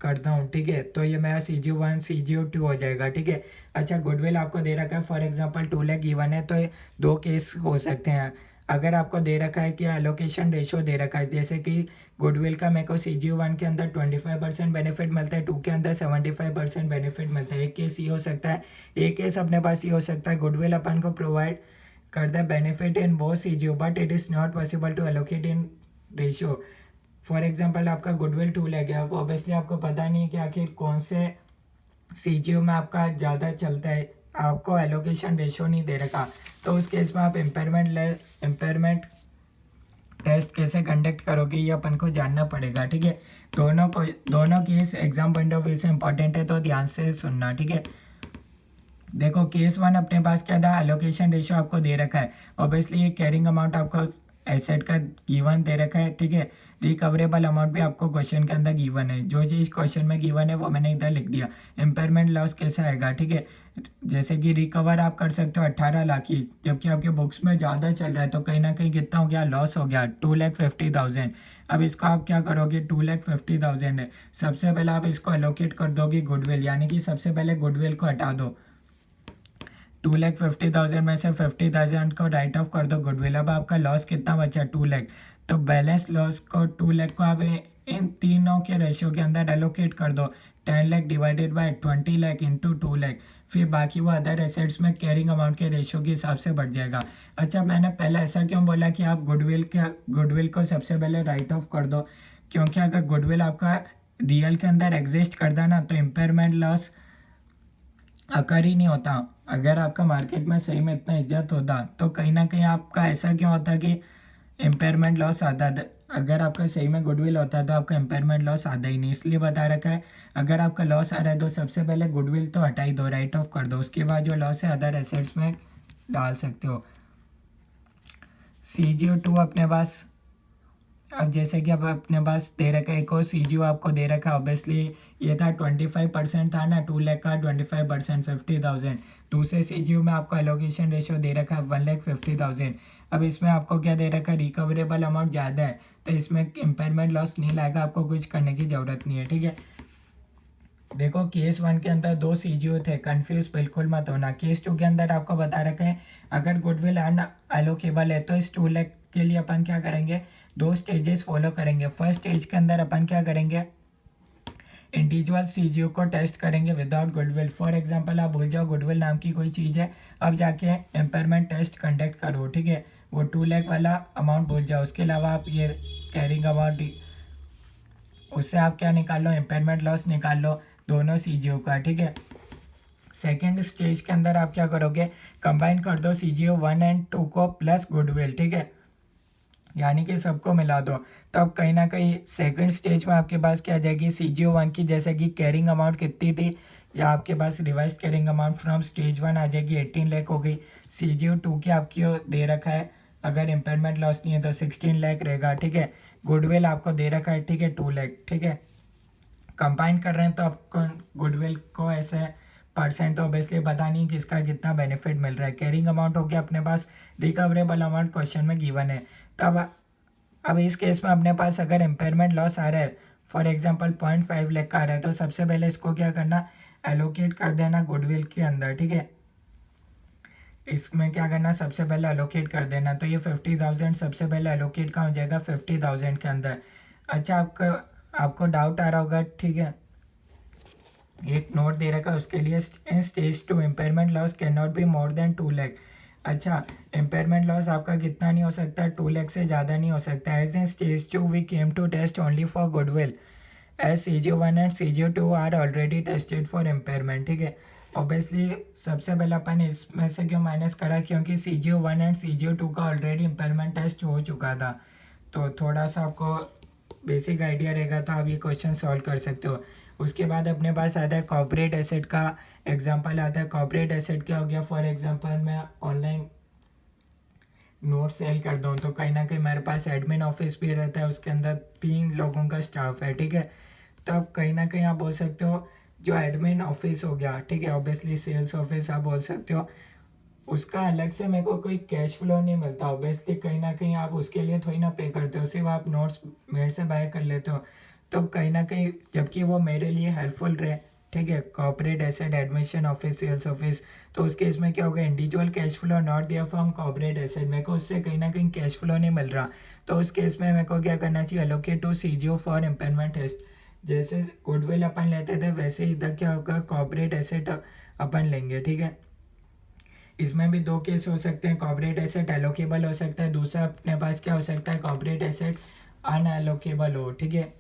करता हूँ, ठीक है, तो ये मेरा CGO1 CGO2 हो जाएगा, ठीक है। अच्छा गुडविल आपको दे रखा है फॉर एग्जांपल 2 लाख गिवन है, तो ये 2 केस हो सकते हैं। अगर आपको दे रखा है कि एलोकेशन रेशो दे रखा है, जैसे कि गुडविल का मेरे को CGO1 के अंदर 25% बेनिफिट मिलता है, 2 के अंदर 75% बेनिफिट मिलता है। एक केस ये हो सकता है, एक केस अपने पास ये हो सकता है गुडविल अपन को प्रोवाइड करता है benefit in both CGO but it is not possible to allocate in ratio. For example आपका गुडविल 2 ले गया, ऑब्वियसली आपको पता नहीं है कि आखिर कौन से CGO में आपका ज़्यादा चलता है, आपको एलोकेशन रेशो नहीं दे रखा, तो उस केस में आप इम्पेयरमेंट टेस्ट कैसे कंडक्ट करोगे ये अपन को जानना पड़ेगा, ठीक है। दोनों case exam point of view से इंपॉर्टेंट है, तो ध्यान से सुनना, ठीक है। देखो केस 1 अपने पास क्या था, एलोकेशन रेशियो आपको दे रखा है, ऑब्वियसली ये कैरिंग अमाउंट आपको एसेट का गिवन दे रखा है, ठीक है। रिकवरेबल अमाउंट भी आपको क्वेश्चन के अंदर गिवन है, जो चीज़ क्वेश्चन में गिवन है वो मैंने इधर लिख दिया। इम्पेयरमेंट लॉस कैसा आएगा, ठीक है। जैसे कि रिकवर आप कर सकते हो 18 लाख की, जबकि आपके बुक्स में ज़्यादा चल रहा है, तो कहीं ना कहीं कितना हो गया, लॉस हो गया 2,50,000। अब इसको आप क्या करोगे, 2,50,000 है, सबसे पहले आप इसको एलोकेट कर दोगे गुडविल, यानी कि सबसे पहले गुडविल को हटा दो। 2,50,000 में से 50,000 को राइट ऑफ कर दो गुडविल। अब आपका लॉस कितना बचा, 2 लाख। तो बैलेंस लॉस को 2 लाख को आप इन तीनों के रेशियो के अंदर एलोकेट कर दो। 10 lakh divided by 20 lakh into 2 lakh, फिर बाकी वो अदर एसेट्स में कैरिंग अमाउंट के रेशियो के हिसाब से बढ़ जाएगा। अच्छा, मैंने पहले ऐसा क्यों बोला कि आप गुडविल को सबसे पहले राइट ऑफ कर दो, क्योंकि अगर गुडविल आपका रियल के अंदर एग्जिस्ट करता ना तो इम्पेयरमेंट लॉस अकर ही नहीं होता। अगर आपका मार्केट में सही में इतना इज्जत होता तो कहीं ना कहीं आपका ऐसा क्यों होता कि इम्पेयरमेंट लॉस आता। अगर आपका सही में गुडविल होता तो आपका इम्पेयरमेंट लॉस आता ही नहीं, इसलिए बता रखा है अगर आपका लॉस आ रहा है तो सबसे पहले गुडविल तो हटा ही दो, राइट ऑफ कर दो, उसके बाद जो लॉस है अदर एसेट्स में डाल सकते हो। CGO2 अपने पास, अब जैसे कि अब अपने पास दे रखा है एक और CGO आपको दे रखा है, ऑब्वियसली ये था 25% था ना, 2 लाख का 25% 50,000। दूसरे CGO में आपको एलोकेशन रेशियो दे रखा है 1,50,000। अब इसमें आपको क्या दे रखा है, रिकवरेबल अमाउंट ज़्यादा है, तो इसमें इम्पेयरमेंट लॉस नहीं लाएगा, आपको कुछ करने की ज़रूरत नहीं है, ठीक है। देखो केस 1 के अंदर 2 CGO थे, कंफ्यूज बिल्कुल मत होना। केस 2 के अंदर आपको बता रखे हैं अगर गुडविल अनएलोकेबल है तो इस 2 लाख के लिए अपन क्या करेंगे, 2 स्टेजेस फॉलो करेंगे। फर्स्ट स्टेज के अंदर अपन क्या करेंगे, इंडिविजुअल CGO को टेस्ट करेंगे विदाउट गुडविल। फॉर एग्जांपल आप भूल जाओ गुडविल नाम की कोई चीज़ है, अब जाके इम्पेयरमेंट टेस्ट कंडक्ट करो, ठीक है। वो 2 लाख वाला अमाउंट भूल जाओ, उसके अलावा आप ये कैरिंग अमाउंट, उससे आप क्या निकाल लो, इम्पेयरमेंट लॉस निकाल लो दोनों CGO का, ठीक है। सेकेंड स्टेज के अंदर आप क्या करोगे, कंबाइन कर दो CGO 1 और 2 को प्लस गुडविल, ठीक है, यानी कि सबको मिला दो। तो अब कहीं ना कहीं सेकंड स्टेज में आपके पास क्या आ जाएगी, CGO 1 की जैसे कि कैरिंग अमाउंट कितनी थी, या आपके पास revised carrying amount from stage 1 आ जाएगी 18 लाख हो गई। CGO 2 की आपकी दे रखा है अगर इम्पेयरमेंट लॉस नहीं है तो 16 लाख रहेगा, ठीक है। गुडविल आपको दे रखा है, ठीक है, 2 लाख, ठीक है। कंबाइन कर रहे हैं तो आपको गुडविल को ऐसे परसेंट तो ऑब्वियसली पता नहीं किसका कितना बेनिफिट मिल रहा है। कैरिंग अमाउंट हो गया अपने पास, रिकवरेबल अमाउंट क्वेश्चन में गिवन है। तब अब इस केस में अपने पास अगर इम्पेयरमेंट लॉस आ रहा है, फॉर एग्जांपल 0.5 लाख का आ रहा है, तो सबसे पहले इसको क्या करना, एलोकेट कर देना गुडविल के अंदर, ठीक है। इसमें क्या करना, सबसे पहले एलोकेट कर देना, तो ये 50,000 सबसे पहले एलोकेट कहाँ हो जाएगा, 50,000 के अंदर। अच्छा, आपको डाउट आ रहा होगा, ठीक है, एक नोट दे रखा है उसके लिए, इन stage 2 impairment loss can not be more than 2 lakh. अच्छा, इम्पेयरमेंट लॉस आपका कितना नहीं हो सकता, 2 लाख से ज़्यादा नहीं हो सकता। As in stage 2 we came to test only for goodwill as CGO 1 and CGO 2 are already tested for impairment, ठीक है। ऑब्वियसली सबसे पहले अपन इसमें से क्यों माइनस करा, क्योंकि CGO 1 एंड CGO 2 का ऑलरेडी इम्पेयरमेंट टेस्ट हो चुका था, तो थोड़ा सा आपको बेसिक आइडिया रहेगा तो आप ये क्वेश्चन सॉल्व कर सकते हो। उसके बाद अपने पास आता है कॉर्पोरेट एसेट का एग्जांपल आता है। कॉर्पोरेट एसेट क्या हो गया, फॉर एग्जांपल मैं ऑनलाइन नोट सेल कर दूँ तो कहीं ना कहीं मेरे पास एडमिन ऑफिस भी रहता है, उसके अंदर 3 लोगों का स्टाफ है, ठीक है। तो अब कहीं ना कहीं आप बोल सकते हो जो एडमिन ऑफिस हो गया, ठीक है, ऑब्वियसली सेल्स ऑफिस आप बोल सकते हो, उसका अलग से मेरे को कोई कैश फ्लो नहीं मिलता। ऑब्वियसली कहीं ना कहीं आप उसके लिए थोड़ी ना पे करते हो, सिर्फ आप नोट्स मेरे से बाय कर लेते हो, तो कहीं ना कहीं जबकि वो मेरे लिए हेल्पफुल रहे, ठीक है, corporate asset admission office sales office, तो उस केस में क्या होगा, individual cash flow not there from corporate asset, मेरे को उससे कहीं ना कहीं कैश फ्लो नहीं मिल रहा, तो उस केस में मेरे को क्या करना चाहिए, allocate to CGO for impairment test. जैसे गुडविल अपन लेते थे वैसे इधर क्या होगा, कॉर्पोरेट एसेट अपन लेंगे, ठीक है। इसमें भी 2 केस हो सकते हैं, कॉर्पोरेट एसेट एलोकेबल हो सकता है, दूसरा अपने पास क्या हो सकता है, कॉर्पोरेट एसेट अनएलोकेबल हो, ठीक है।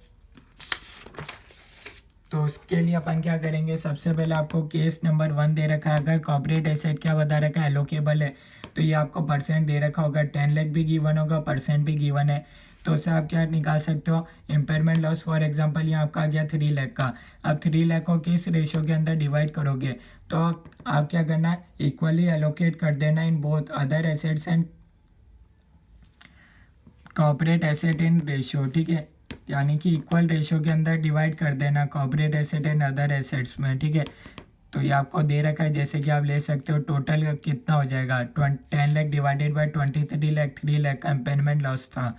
तो उसके लिए अपन क्या करेंगे, सबसे पहले आपको केस नंबर 1 दे रखा है, अगर कॉर्पोरेट एसेट क्या बता रखा है, एलोकेबल है, तो ये आपको परसेंट दे रखा होगा, 10 लाख भी गिवन होगा, परसेंट भी गिवन है, तो उससे आप क्या निकाल सकते हो, इम्पेयरमेंट लॉस। फॉर एग्जांपल यहाँ आपका आ गया 3 लाख का, अब 3 लाख को किस रेशो के अंदर डिवाइड करोगे, तो आप क्या करना है, इक्वली एलोकेट कर देना in both other assets and corporate asset in ratio, ठीक है, यानी कि इक्वल रेशियो के अंदर डिवाइड कर देना corporate asset and other assets में, ठीक है। तो ये आपको दे रखा है, जैसे कि आप ले सकते हो टोटल कितना हो जाएगा 10 लाख डिवाइडेड बाय 23 लाख, 3 लाख का इम्पेयरमेंट लॉस था।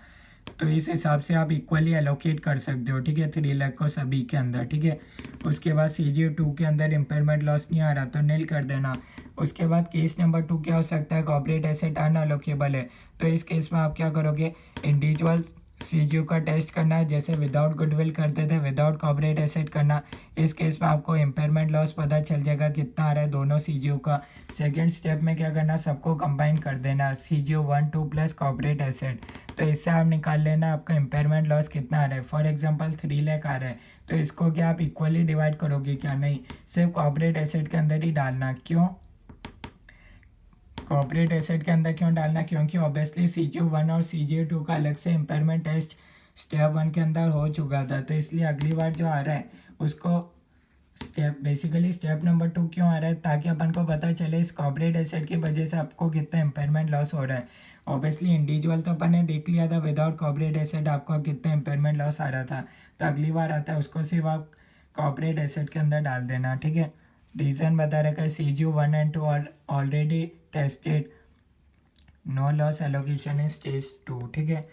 तो इस हिसाब से आप इक्वली एलोकेट कर सकते हो, ठीक है, 3 लाख को सभी के अंदर, ठीक है। उसके बाद CGU2 के अंदर इम्पेयरमेंट लॉस नहीं आ रहा तो नील कर देना। उसके बाद केस नंबर 2 क्या हो सकता है, कॉर्पोरेट एसेट अनअलोकेबल है। तो इस केस में आप क्या करोगे, इंडिविजुअल CGU का टेस्ट करना है, जैसे विदाउट गुडविल करते थे, विदाउट कॉर्पोरेट एसेट करना। इस केस में आपको इम्पेयरमेंट लॉस पता चल जाएगा कितना आ रहा है दोनों CGU का। सेकंड स्टेप में क्या करना, सबको कंबाइन कर देना, CGU1 2 प्लस कॉर्पोरेट एसेट। तो इससे आप निकाल लेना आपका इम्पेयरमेंट लॉस कितना आ रहा है। फॉर एग्जांपल 3 लाख आ रहा है, तो इसको क्या आप इक्वली डिवाइड करोगे क्या, नहीं, सिर्फ कॉर्पोरेट एसेट के अंदर ही डालना। क्यों कॉर्पोरेट एसेट के अंदर क्यों डालना, क्योंकि ऑब्वियसली CGU1 और CGU2 का अलग से इम्पेयरमेंट टेस्ट स्टेप 1 के अंदर हो चुका था, तो इसलिए अगली बार जो आ रहा है उसको स्टेप नंबर 2 क्यों आ रहा है, ताकि अपन को पता चले इस कॉर्पोरेट एसेट की वजह से आपको कितना इम्पेयरमेंट लॉस हो रहा है। ऑब्वियसली इंडिविजुअल तो अपन ने देख लिया था, विदाउट कॉर्पोरेट एसेट आपको कितना इम्पेयरमेंट लॉस आ रहा था। तो अगली बार आता है उसको सिर्फ आप कॉर्पोरेट एसेट के अंदर डाल देना, ठीक है। रीज़न बता रखा है CGU1 and 2 are already tested, no loss allocation in stage 2, ठीक है।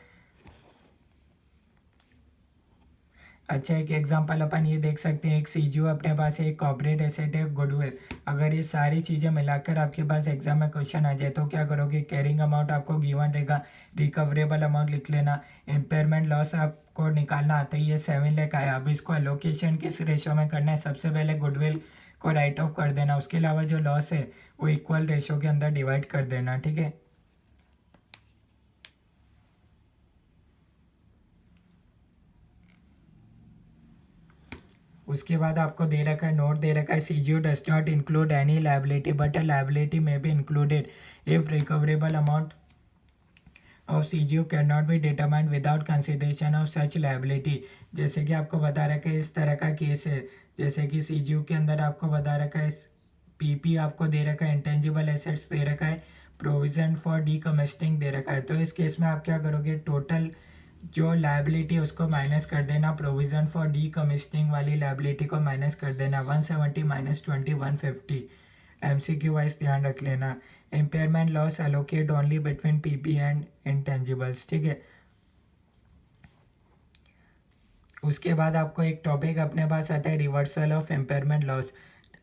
अच्छा, एक एग्जांपल अपन ये देख सकते हैं, एक CGU अपने पास है, एक कॉर्पोरेट एसेट है, गुडविल। अगर ये सारी चीज़ें मिलाकर आपके पास एग्जाम में क्वेश्चन आ जाए तो क्या करोगे, कैरिंग अमाउंट आपको गिवन रहेगा, रिकवरेबल अमाउंट लिख लेना, इम्पेयरमेंट लॉस आपको निकालना आता ही है 7 लाख आया। अब इसको एलोकेशन किस रेशो में करना है, सबसे पहले गुडविल को राइट ऑफ कर देना, उसके अलावा जो लॉस है वो इक्वल रेशो के अंदर डिवाइड कर देना, ठीक है। उसके बाद आपको दे रखा है, नोट दे रखा है, CGU does not include any liability but a liability may be included if recoverable amount of CGU can not be determined without consideration of such liability. जैसे कि आपको बता रखा है इस तरह का केस है, जैसे कि CGU के अंदर आपको बता रखा है PP आपको दे रखा है, इंटेंजिबल एसेट्स दे रखा है, प्रोविजन फॉर डीकमिशनिंग दे रखा है। तो इस केस में आप क्या करोगे, टोटल जो लायबिलिटी उसको माइनस कर देना, प्रोविजन फॉर डीकमिशनिंग वाली लायबिलिटी को माइनस कर देना, 170 माइनस 20 150। MCQ वाइज ध्यान रख लेना। Impairment loss allocate only between PP and intangibles, ठीक है। उसके बाद आपको एक टॉपिक अपने पास आता है, रिवर्सल ऑफ इम्पेयरमेंट लॉस।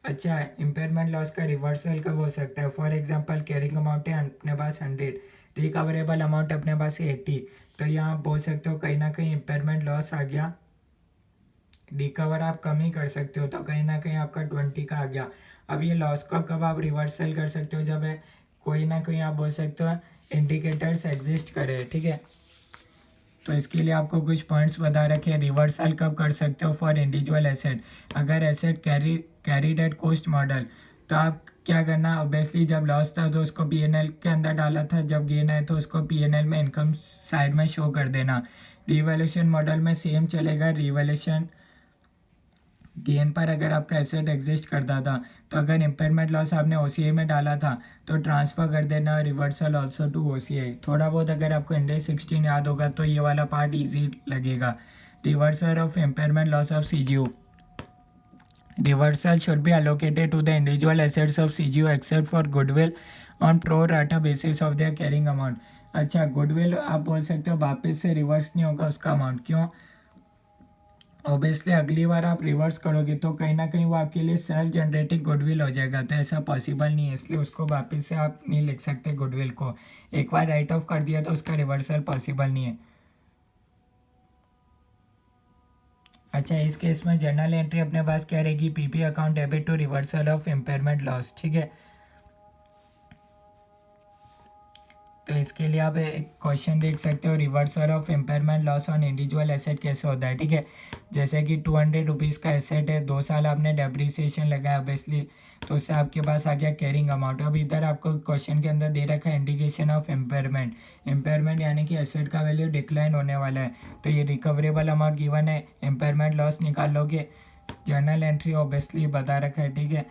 अच्छा, इम्पेयरमेंट लॉस का रिवर्सल कब हो सकता है, फॉर एग्जांपल कैरिंग अमाउंट है अपने पास 100, रिकवरेबल अमाउंट अपने पास है 80, तो यहाँ आप बोल सकते हो कहीं ना कहीं इम्पेयरमेंट लॉस आ गया, रिकवर आप कम ही कर सकते हो, तो कहीं ना कहीं आपका 20 का आ गया। अब ये लॉस को कब आप रिवर्सल कर सकते हो, जब है कोई ना कहीं आप बोल सकते हो इंडिकेटर्स एग्जिस्ट करे, ठीक है। तो इसके लिए आपको कुछ पॉइंट्स बता रखे हैं, रिवर्सल कब कर सकते हो फॉर इंडिविजुअल एसेट। अगर asset carried at cost model, तो आप क्या करना, ऑब्वियसली जब लॉस था तो उसको P&L के अंदर डाला था, जब गेन आए तो उसको P&L में इनकम साइड में शो कर देना। रिवैल्यूएशन मॉडल में सेम चलेगा, रिवैल्यूएशन गेन पर अगर आपका एसेट एग्जिस्ट करता था तो अगर इम्पेयरमेंट लॉस आपने OCI में डाला था तो ट्रांसफ़र कर देना रिवर्सल ऑल्सो टू OCI। थोड़ा बहुत अगर आपको इंडेक्स 16 याद होगा तो ये वाला पार्ट इजी लगेगा। Reversal of impairment loss of CGU, reversal should be allocated to the individual assets of CGU except for goodwill on pro rata basis of their carrying amount। अच्छा, गुडविल आप बोल सकते हो वापस से रिवर्स नहीं होगा उसका अमाउंट, क्यों, ऑब्वियसली अगली बार आप रिवर्स करोगे तो कहीं ना कहीं वो आपके लिए सेल्फ जनरेटिंग गुडविल हो जाएगा, तो ऐसा पॉसिबल नहीं है, इसलिए उसको वापस से आप नहीं लिख सकते गुडविल को। एक बार राइट ऑफ कर दिया तो उसका रिवर्सल पॉसिबल नहीं है। अच्छा, इस केस में जर्नल एंट्री अपने पास क्या रहेगी, PP account debit to reversal of impairment loss, ठीक है। तो इसके लिए आप एक क्वेश्चन देख सकते हो, reversal of impairment loss on individual asset कैसे होता है, ठीक है। जैसे कि 200 रुपीज़ का एसेट है, 2 साल आपने डेप्रिसिएशन लगाया ऑब्वियसली, तो उससे आपके पास आ गया कैरिंग अमाउंट। अब इधर आपको क्वेश्चन के अंदर दे रखा है इंडिकेशन ऑफ इम्पेयरमेंट, इम्पेयरमेंट यानी कि एसेट का वैल्यू डिक्लाइन होने वाला है, तो ये रिकवरेबल अमाउंट गिवन है, इम्पेयरमेंट लॉस निकाल लोगे, जर्नल एंट्री ऑब्वियसली बता रखा है, ठीक है।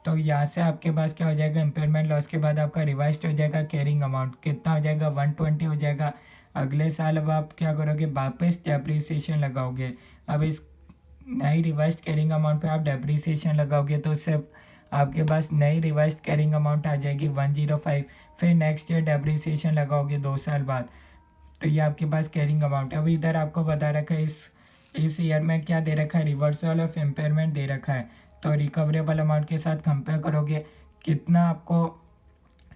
तो यहाँ से आपके पास क्या हो जाएगा, इम्पेयरमेंट लॉस के बाद आपका रिवाइज हो जाएगा कैरिंग अमाउंट, कितना हो जाएगा 120 हो जाएगा। अगले साल अब आप क्या करोगे, वापस डेप्रीसिएशन लगाओगे। अब इस नई रिवाइज कैरिंग अमाउंट पे आप डेप्रीसिएशन लगाओगे तो उससे आपके पास नई रिवाइज कैरिंग अमाउंट आ जाएगी 105। फिर नेक्स्ट ईयर डेप्रीसिएशन लगाओगे 2 साल बाद, तो ये आपके पास कैरिंग अमाउंट है। अभी इधर आपको बता रखा है इस ईयर में क्या दे रखा है, रिवर्सल ऑफ इम्पेयरमेंट दे रखा है। तो रिकवरेबल अमाउंट के साथ कंपेयर करोगे कितना आपको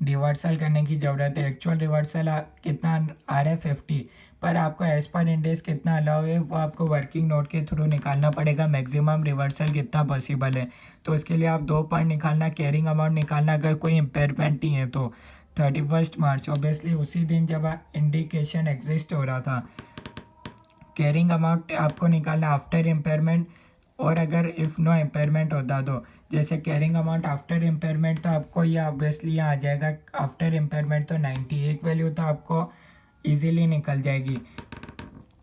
रिवर्सल करने की ज़रूरत है। एक्चुअल रिवर्सल कितना आ रहा है 50, पर आपको एज पर इंडेक्स कितना अलाउ है वो आपको वर्किंग नोट के थ्रू निकालना पड़ेगा। मैक्सिमम रिवर्सल कितना पॉसिबल है, तो उसके लिए आप 2 पॉइंट निकालना, कैरिंग अमाउंट निकालना अगर कोई इम्पेयरमेंट नहीं है तो 31 मार्च, ऑब्वियसली उसी दिन जब इंडिकेशन एग्जिस्ट हो रहा था। कैरिंग अमाउंट आपको निकालना आफ्टर इम्पेयरमेंट, और अगर इफ़ नो इम्पेयरमेंट होता तो जैसे कैरिंग अमाउंट आफ्टर इम्पेयरमेंट तो आपको ये ऑब्वियसली यहाँ आ जाएगा आफ्टर इम्पेयरमेंट तो 90, एक वैल्यू तो आपको इजीली निकल जाएगी।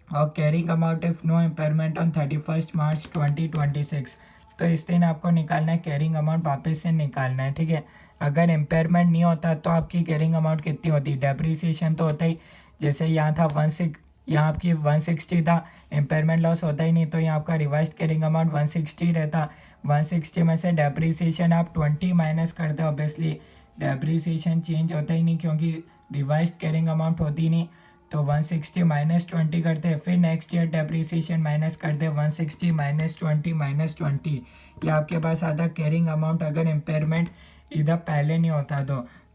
और carrying amount if no impairment on 31 March 2026, तो इस दिन आपको निकालना है कैरिंग अमाउंट, वापस से निकालना है, ठीक है। अगर इम्पेयरमेंट नहीं होता तो आपकी कैरिंग अमाउंट कितनी होती, डेप्रीसिएशन तो होता ही, जैसे यहाँ था 16, यहाँ आपकी 160 था, इम्पेयरमेंट लॉस होता ही नहीं, तो यहाँ आपका रिवाइज्ड कैरिंग अमाउंट 160 रहता। 160 में से डेप्रीसिएशन आप 20 माइनस करते हो, ऑब्वियसली डेप्रीसिएशन चेंज होता ही नहीं क्योंकि रिवाइज्ड कैरिंग अमाउंट होती नहीं, तो 160 माइनस 20 करते हैं। फिर नेक्स्ट ईयर डेप्रीसिएशन माइनस करते हैं, 160 माइनस 20 माइनस 20, ये आपके पास आता कैरिंग अमाउंट अगर इम्पेयरमेंट इधर पहले नहीं होता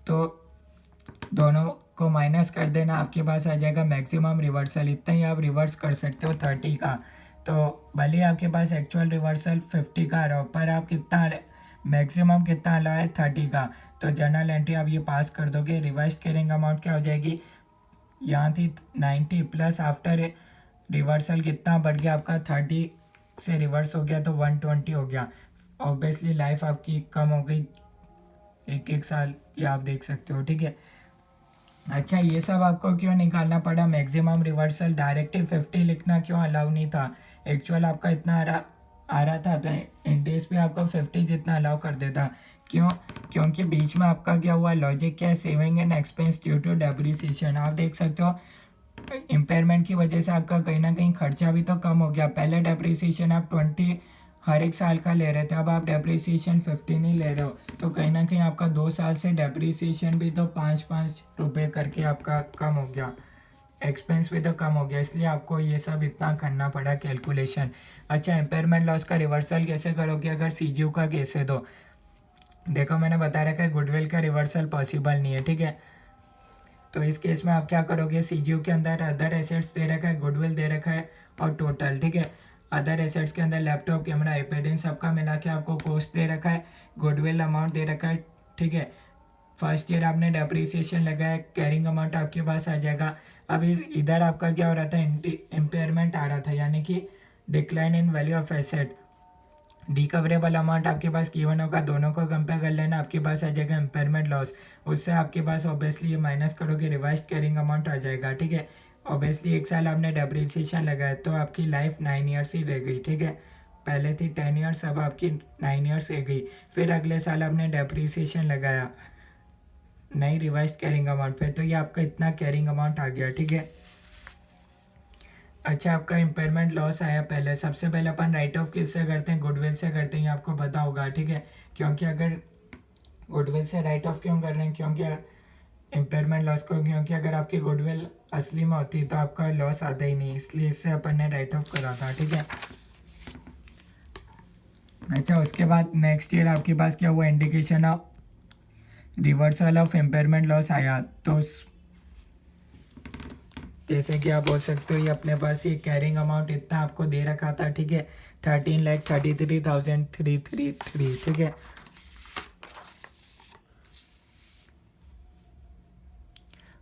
तो दोनों को माइनस कर देना, आपके पास आ जाएगा मैक्सिमम रिवर्सल। इतना ही आप रिवर्स कर सकते हो 30 का। तो भले आपके पास एक्चुअल रिवर्सल 50 का आ रहा हो, पर आप कितना मैक्सिमम कितना आ रहा है 30 का, तो जर्नल एंट्री आप ये पास कर दोगे। रिवाइज कैरिंग अमाउंट क्या हो जाएगी, यहाँ थी 90 प्लस आफ्टर रिवर्सल कितना बढ़ गया आपका, 30 से रिवर्स हो गया तो 120 हो गया। ऑब्वियसली लाइफ आपकी कम हो गई, एक साल, ये आप देख सकते हो, ठीक है। अच्छा, ये सब आपको क्यों निकालना पड़ा, मैक्सिमम रिवर्सल डायरेक्टिव 50 लिखना क्यों अलाउ नहीं था, एक्चुअल आपका इतना आ रहा था तो इंडेक्स पे आपको 50 जितना अलाउ कर देता। क्यों, क्योंकि बीच में आपका क्या हुआ, लॉजिक क्या है, saving and expense due to depreciation. आप देख सकते हो इम्पेयरमेंट की वजह से आपका कहीं ना कहीं खर्चा भी तो कम हो गया। पहले डेप्रीसिएशन आप 20 हर एक साल का ले रहे थे, अब आप डेप्रीसिएशन 50 नहीं ले रहे हो, तो कहीं ना कहीं आपका 2 साल से डेप्रीसिएशन भी तो 5-5 रुपये करके आपका कम हो गया, एक्सपेंस भी तो कम हो गया, इसलिए आपको ये सब इतना करना पड़ा कैलकुलेशन। अच्छा, इम्पेयरमेंट लॉस का रिवर्सल कैसे करोगे अगर सीजीयू का केस है तो देखो मैंने बता रखा है गुडविल का रिवर्सल पॉसिबल नहीं है, ठीक है। तो इस केस में आप क्या करोगे, सीजीयू के अंदर अदर एसेट्स दे रखा है, गुडविल दे रखा है और टोटल, ठीक है। अदर एसेट्स के अंदर लैपटॉप, कैमरा, आईपैड, इन सबका मिला के आपको कॉस्ट दे रखा है, गुडविल अमाउंट दे रखा है, ठीक है। फर्स्ट ईयर आपने डेप्रीसिएशन लगाया, कैरिंग अमाउंट आपके पास आ जाएगा। अब इधर आपका क्या हो रहा था, इम्पेयरमेंट आ रहा था, यानी कि decline in value of asset. Recoverable amount आपके पास गिवन होगा, दोनों को कंपेयर कर लेना, आपके पास आ जाएगा इम्पेयरमेंट लॉस, उससे आपके पास ऑब्वियसली ये माइनस करोगे रिवाइज्ड कैरिंग अमाउंट आ जाएगा, ठीक है। ऑब्वियसली एक साल आपने डेप्रीसिएशन लगाया तो आपकी लाइफ 9 ईयर्स ही रह गई, ठीक है। पहले थी 10 ईयर्स, अब आपकी 9 ईयर्स रह गई। फिर अगले साल आपने डेप्रीसिएशन लगाया नई रिवाइज्ड कैरिंग अमाउंट पे, तो ये आपका इतना कैरिंग अमाउंट आ गया, ठीक है। अच्छा, आपका इम्पेयरमेंट लॉस आया, पहले सबसे पहले अपन राइट ऑफ किससे करते हैं, गुडविल से करते हैं, ये आपको पता होगा, ठीक है। क्योंकि अगर गुडविल से राइट ऑफ क्यों कर रहे हैं, क्योंकि इम्पेयरमेंट लॉस को, क्योंकि अगर आपकी गुडविल असली में होती तो आपका लॉस आता ही नहीं, इसलिए इससे अपन ने राइट ऑफ करा था, ठीक है। अच्छा, उसके बाद नेक्स्ट ईयर आपके पास क्या हुआ, indication of reversal of impairment loss आया, तो जैसे कि आप बोल सकते हो ये अपने पास ये कैरिंग अमाउंट इतना आपको दे रखा था, ठीक है, 13,33,333, ठीक है।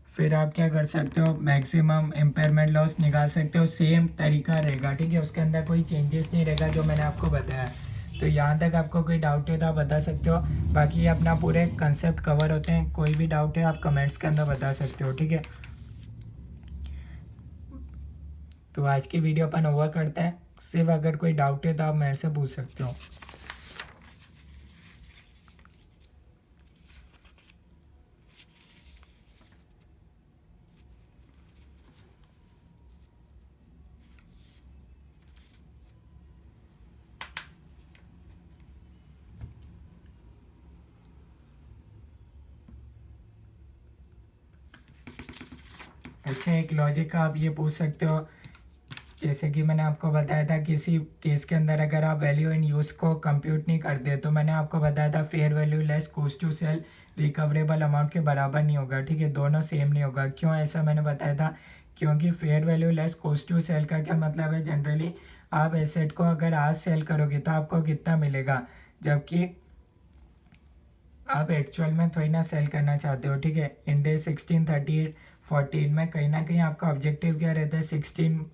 फिर आप क्या कर सकते हो, मैक्सिमम इम्पेयरमेंट लॉस निकाल सकते हो, सेम तरीका रहेगा, ठीक है, उसके अंदर कोई चेंजेस नहीं रहेगा जो मैंने आपको बताया। तो यहाँ तक आपको कोई डाउट है तो आप बता सकते हो, बाकी ये अपना पूरे कंसेप्ट कवर होते हैं, कोई भी डाउट है आप कमेंट्स के अंदर बता सकते हो, ठीक है। तो आज की वीडियो अपन ओवर करते हैं, सिर्फ अगर कोई डाउट है तो आप मेरे से पूछ सकते हो। अच्छा, एक लॉजिक का आप ये पूछ सकते हो, जैसे कि मैंने आपको बताया था किसी केस के अंदर अगर आप वैल्यू इन यूज़ को कंप्यूट नहीं करते, तो मैंने आपको बताया था fair value less cost to sell recoverable amount के बराबर नहीं होगा, ठीक है, दोनों सेम नहीं होगा। क्यों ऐसा मैंने बताया था, क्योंकि fair value less cost to sell का क्या मतलब है, जनरली आप एसेट को अगर आज सेल करोगे तो आपको कितना मिलेगा, जबकि आप एक्चुअल में थोड़ी ना सेल करना चाहते हो, ठीक है। इन डे 16, 38, 14 में कहीं ना कहीं आपका ऑब्जेक्टिव क्या रहता है, 16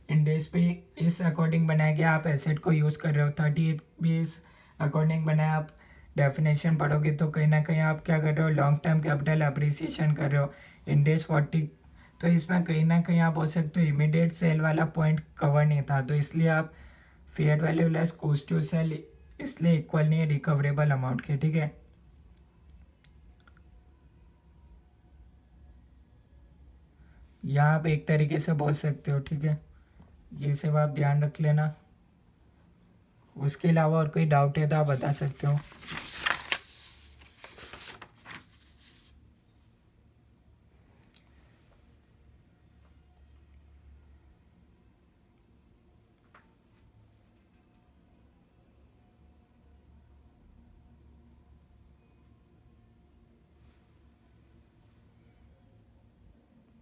इन डेज पे इस अकॉर्डिंग बनाया गया आप एसेट को यूज़ कर रहे हो, 38 भी इस अकॉर्डिंग बनाया। आप डेफिनेशन पढ़ोगे तो कहीं ना कहीं आप क्या कर रहे हो, लॉन्ग टर्म कैपिटल अप्रिसिएशन कर रहे हो। इन डेज 40, तो इसमें कहीं ना कहीं आप बोल सकते हो इमीडिएट सेल वाला पॉइंट कवर नहीं था, तो इसलिए आप fair value less cost to sell इसलिए इक्वल नहीं है रिकवरेबल अमाउंट के, ठीक है। यहाँ आप एक तरीके से बोल सकते हो, ठीक है, ये सब आप ध्यान रख लेना। उसके अलावा और कोई डाउट है तो आप बता सकते हो।